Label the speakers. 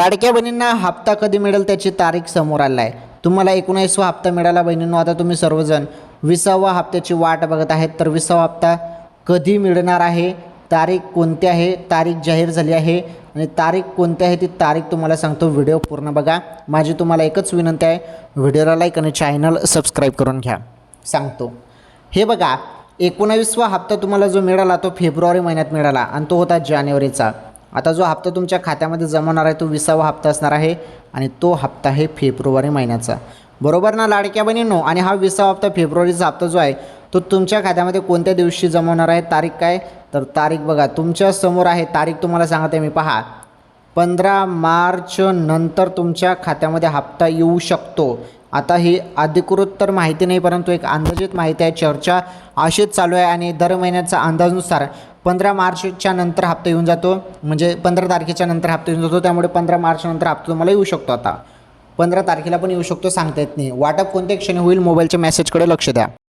Speaker 1: लाडक्या बहिणींना हप्ता कधी मिळेल त्याची तारीख समोर आली आहे। तुम्हाला 19वा हप्ता मिळाला बहिणींनो। आता तुम्ही सर्वजण 20वा हप्त्याची वाट बघत आहेत। तर 20वा हप्ता कधी मिळणार आहे, तारीख कोणती आहे, तारीख जाहीर झाली आहे आणि तारीख कोणती आहे ती तारीख तुम्हाला सांगतो। व्हिडिओ पूर्ण बघा। माझी तुम्हाला एकच विनंती आहे, व्हिडिओला लाईक आणि चॅनल सबस्क्राईब करून घ्या। सांगतो हे बघा, 19वा हप्ता तुम्हाला जो मिळाला तो फेब्रुवारी महिन्यात मिळाला आणि तो होता जानेवारीचा। आता जो हप्ता तुमच्या खात्यामध्ये जमा होणार आहे तो 20वा हप्ता असणार आहे आणि तो हप्ता आहे फेब्रुवारी महिन्याचा, बरोबर ना लाडक्या बहिणींनो। आणि हा 20वा हप्ता फेब्रुवारीचा हप्ता जो आहे तो तुमच्या खात्यामध्ये कोणत्या दिवशी जमा होणार आहे, तारीख काय, तर तारीख बघा तुमच्या समोर आहे। तारीख तुम्हाला सांगते मी, पहा 15 मार्च नंतर तुमच्या खात्यामध्ये हप्ता येऊ शकतो। आता ही अधिकृत तर माहिती नाही, परंतु एक अंदाजित माहिती आहे, चर्चा अशीच चालू आहे आणि दर महिन्याचा अंदाजानुसार 15 मार्चच्या नंतर हप्ता येऊन जातो, म्हणजे 15 तारखेच्या नंतर हप्ता येऊन जातो। त्यामुळे 15 मार्च नंतर हप्ता तुम्हाला येऊ शकतो। आता 15 तारखेला पण येऊ शकतो, सांगता येत नाही। वाटप कोणत्या क्षणी होईल, मोबाईलच्या मेसेजकडे लक्ष द्या।